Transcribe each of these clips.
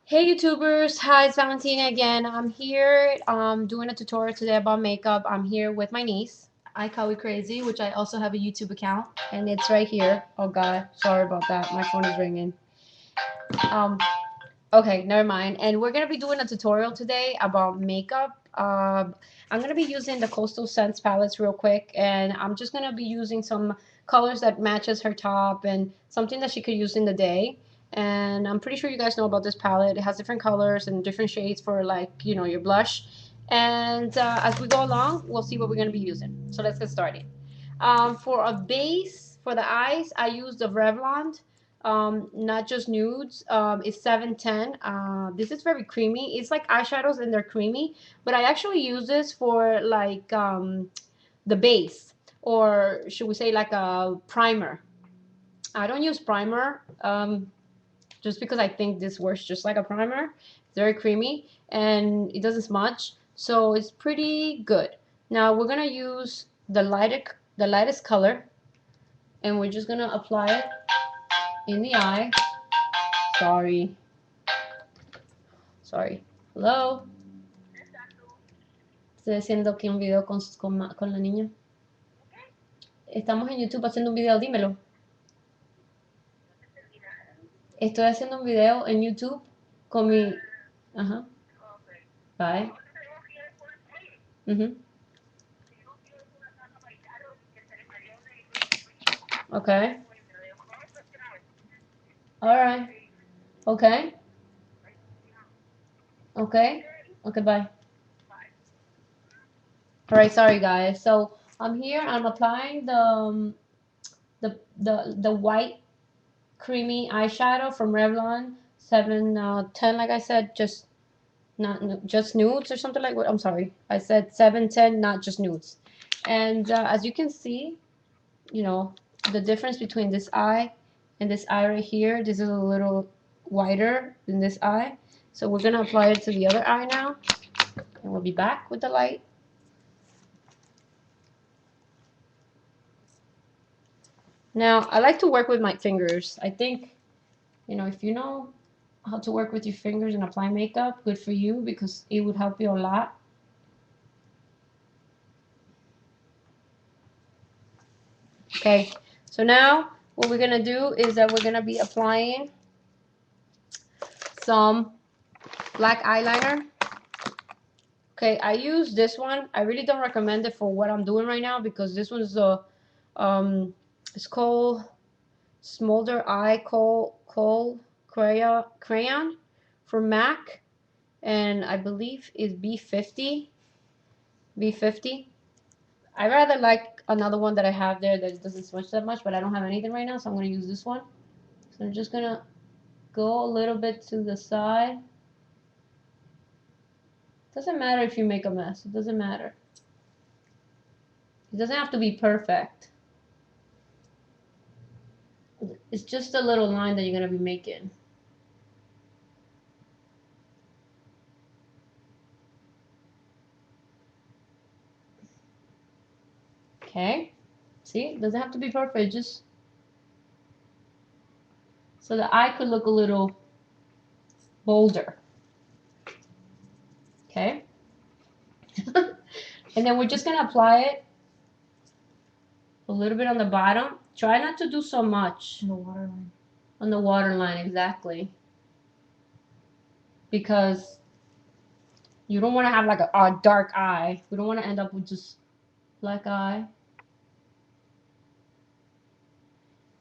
Hey YouTubers, hi, it's Valentina again. I'm here doing a tutorial today about makeup. I'm here with my niece, ikawaiicrazy, which I also have a YouTube account. and it's right here. Oh God, sorry about that. My phone is ringing. Um, okay, never mind. And we're gonna be doing a tutorial today about makeup. I'm gonna be using the Coastal Scents palettes real quick, and I'm just gonna be using some colors that matches her top and something that she could use in the day. And I'm pretty sure you guys know about this palette. It has different colors and different shades for your blush. And as we go along, we'll see what we're gonna be using. So let's get started. For a base for the eyes, I use the Revlon, not just nudes. It's 710. This is very creamy. It's like eyeshadows and they're creamy, but I actually use this for the base, or should we say like a primer. I don't use primer just because I think this works just like a primer. It's very creamy and it doesn't smudge, so it's pretty good. Now we're gonna use the lightest color, and we're just gonna apply it in the eye. Sorry, sorry. Hello. Estoy haciendo aquí un video con la niña. Estamos en YouTube haciendo un video, dímelo. Estoy haciendo un video en YouTube con mi... Ajá, bye. Mhm. Okay. All right. Okay. Okay. Okay, bye. All right, sorry guys. So I'm here. I'm applying the white creamy eyeshadow from Revlon 710. Like I said, just not just nudes or something like what. I'm sorry, I said 710, not just nudes. And as you can see, you know the difference between this eye and this eye right here. This is a little whiter than this eye. So we're gonna apply it to the other eye now, and we'll be back with the light. Now, I like to work with my fingers. I think, if you know how to work with your fingers and apply makeup, good for you because it would help you a lot. Okay, so now what we're gonna do is that we're gonna be applying some black eyeliner. Okay, I use this one. I really don't recommend it for what I'm doing right now because this one's um, it's called Smolder Eye Kohl crayon from MAC, and I believe is B50. B50. I rather like another one that I have there that doesn't smudge that much, but I don't have anything right now, so I'm gonna use this one. So I'm just gonna go a little bit to the side. Doesn't matter if you make a mess. It doesn't matter. It doesn't have to be perfect. It's just a little line that you're gonna be making. Okay. See, it doesn't have to be perfect. Just so the eye could look a little bolder. Okay. And then we're just gonna apply it a little bit on the bottom. Try not to do so much. The waterline. On the waterline, exactly. Because you don't want to have like a dark eye. We don't want to end up with just black eye.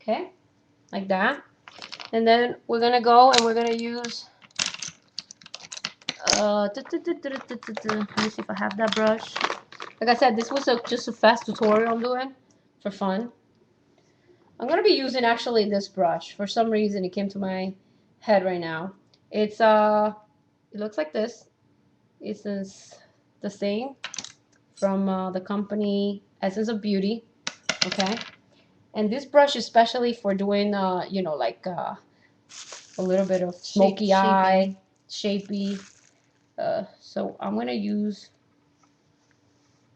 Okay, like that. And then we're gonna go and we're gonna use let me see if I have that brush. Like I said, this was just a fast tutorial I'm doing for fun. I'm gonna be using actually this brush. For some reason it came to my head right now. It's it looks like this. It's the same from the company Essence of Beauty. Okay, and this brush is especially for doing a little bit of smoky eye, shapy. So I'm gonna use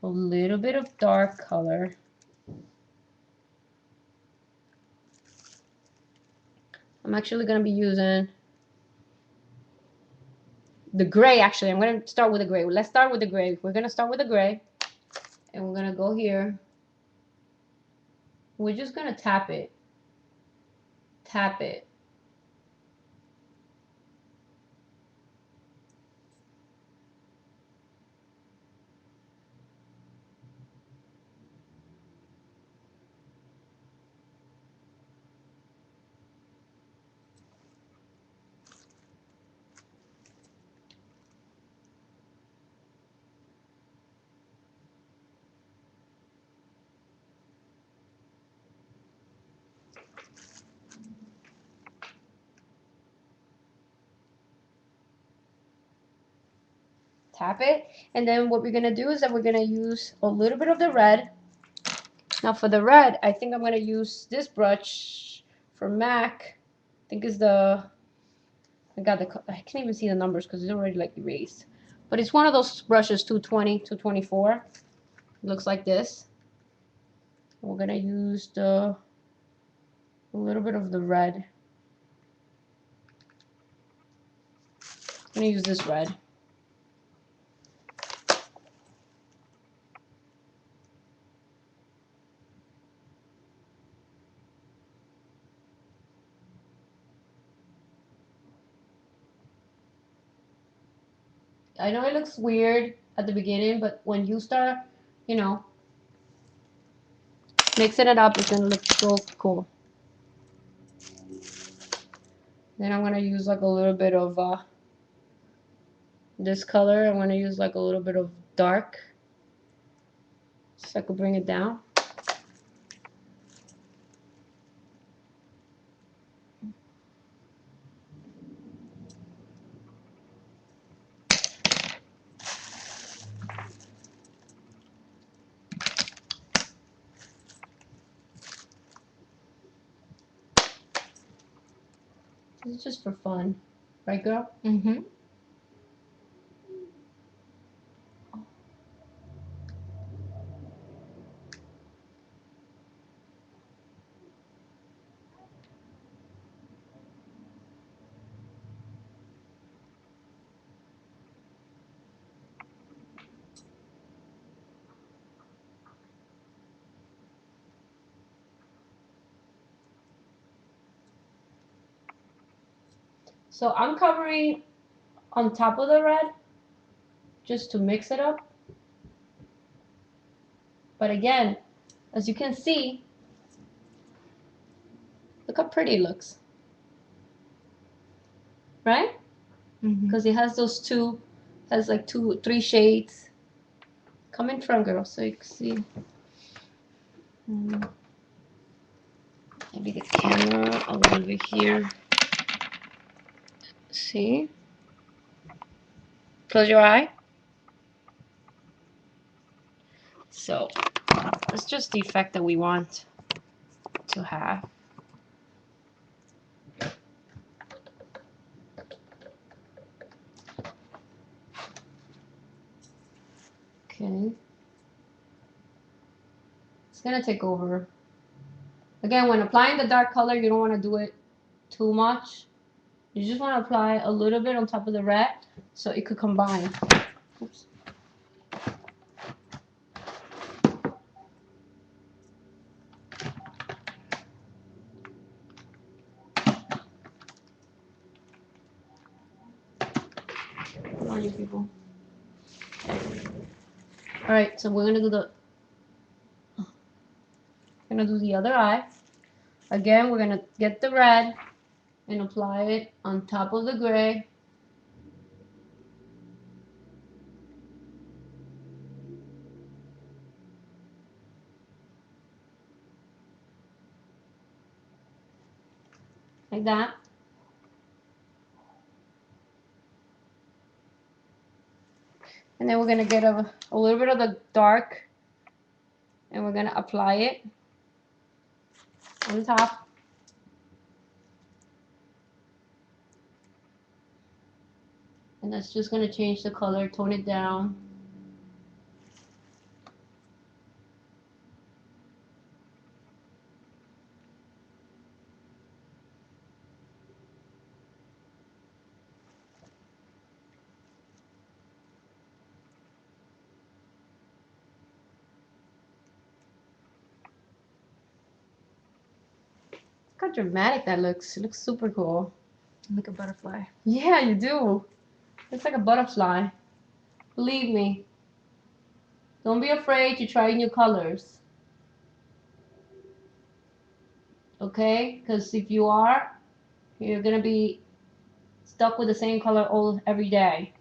a little bit of dark color. I'm actually gonna be using the gray. Actually, I'm gonna start with the gray. Let's start with the gray. We're gonna start with the gray, and we're gonna go here. We're just gonna tap it. Tap it. Tap it. And then what we're gonna do is that we're gonna use a little bit of the red. Now for the red, I think I'm gonna use this brush for MAC. I think is the, I can't even see the numbers because it's already like erased. But it's one of those brushes, 220, 224. It looks like this. We're gonna use a little bit of the red. I'm gonna use this red. I know it looks weird at the beginning, but when you start, you know, mixing it up, it's gonna look so cool. Then I'm gonna use like a little bit of this color. I'm gonna use like a little bit of dark, so I could bring it down. This is just for fun, right, girl? Mm-hmm. So I'm covering on top of the red just to mix it up. But again, as you can see, look how pretty it looks, right? Because it has those two, has like 3 shades. Come in front, girl, so you can see. Maybe the camera a little bit here. See? Close your eye. So it's just the effect that we want to have. Okay. It's gonna take over. Again, when applying the dark color, you don't want to do it too much. You just want to apply a little bit on top of the red so it could combine. Oops. Come on, you people. All right, so we're gonna do the other eye. Again, we're gonna get the red and apply it on top of the gray. Like that. And then we're gonna get a little bit of the dark and we're gonna apply it on top. And that's just gonna change the color, tone it down. Look how dramatic that looks. It looks super cool. Like a butterfly. Yeah, you do. It's like a butterfly. Believe me. Don't be afraid to try new colors. Okay? Because if you are, you're going to be stuck with the same color all every day.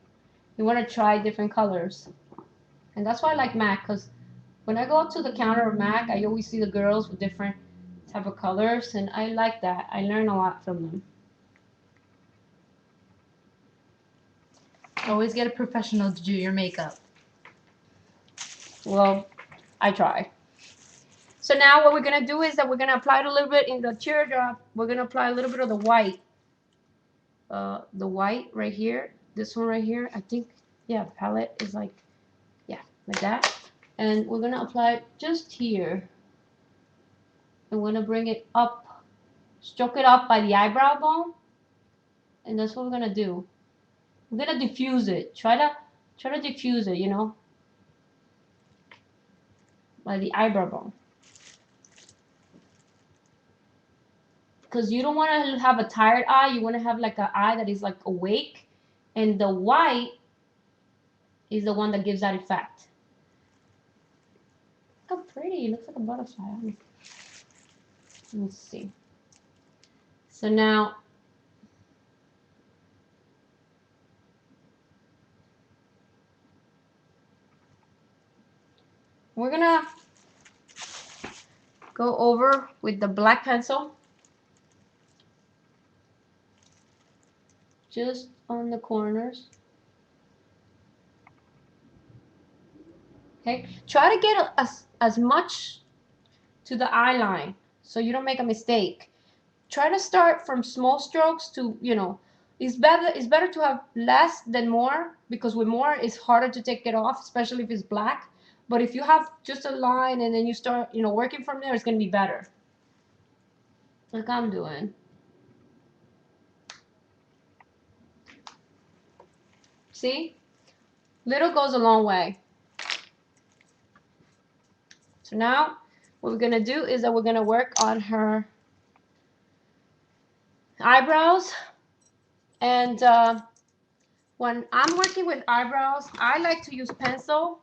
You want to try different colors. And that's why I like MAC, because when I go up to the counter of MAC, I always see the girls with different type of colors, and I like that. I learn a lot from them. Always get a professional to do your makeup. Well, I try. So now what we're going to do is that we're going to apply it a little bit in the teardrop. We're going to apply a little bit of the white. The white right here. This one right here. I think, yeah, the palette is like, yeah, like that. And we're going to apply it just here. I'm going to bring it up, stroke it up by the eyebrow bone. And that's what we're going to do. We're going to diffuse it. Try to diffuse it, you know, by the eyebrow bone. Because you don't want to have a tired eye. You want to have like an eye that is like awake. And the white is the one that gives that effect. Look how pretty. It looks like a butterfly. Let me see. So now, we're going to go over with the black pencil. Just on the corners. Okay, try to get as much to the eye line so you don't make a mistake. Try to start from small strokes to, you know, it's better to have less than more, because with more it's harder to take it off, especially if it's black. But if you have just a line and then you start, you know, working from there, it's going to be better. Like I'm doing. See? Little goes a long way. So now what we're going to do is that we're going to work on her eyebrows. And when I'm working with eyebrows, I like to use pencil.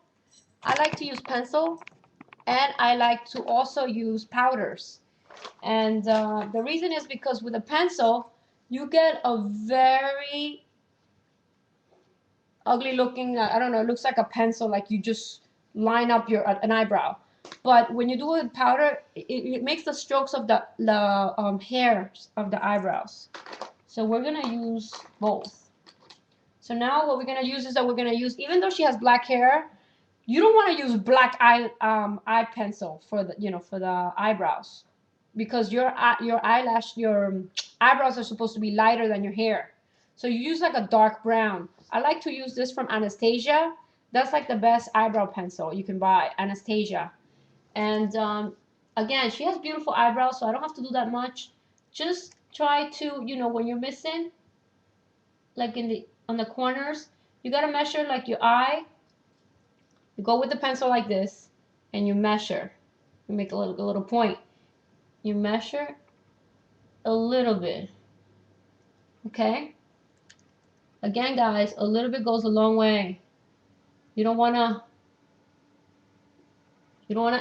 I like to use pencil, and I like to also use powders. And the reason is because with a pencil, you get a very ugly looking, I don't know, it looks like a pencil, like you just line up an eyebrow. But when you do it with powder, it makes the strokes of the hairs of the eyebrows. So we're going to use both. So now what we're going to use is that we're going to use, even though she has black hair, you don't want to use black eye pencil for the, you know, for the eyebrows, because your eyebrows are supposed to be lighter than your hair. So you use like a dark brown. I like to use this from Anastasia. That's like the best eyebrow pencil you can buy, Anastasia. And again, she has beautiful eyebrows, so I don't have to do that much. Just try to, you know, when you're missing, like on the corners, you gotta measure like your eye. You go with the pencil like this, and you measure. You make a little point. You measure a little bit. Okay? Again, guys, a little bit goes a long way. You don't wanna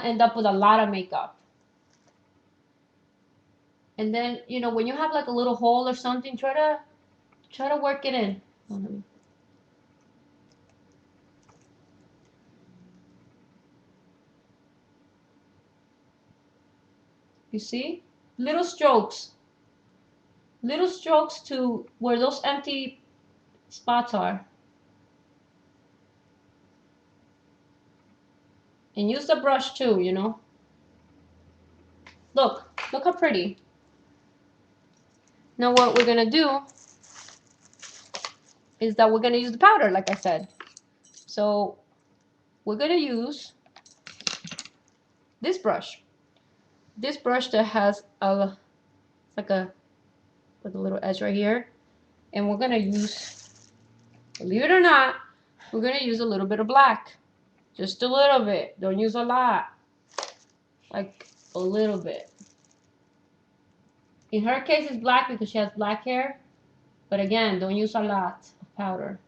end up with a lot of makeup. And then, you know, when you have like a little hole or something, try to work it in. You see? Little strokes. Little strokes to where those empty spots are. And use the brush too, you know. Look how pretty. Now what we're gonna do is that we're gonna use the powder, like I said. So we're gonna use this brush. This brush that has like a little edge right here, and we're gonna use, believe it or not, we're gonna use a little bit of black, just a little bit. Don't use a lot, like a little bit. In her case, it's black because she has black hair. But again, don't use a lot of powder.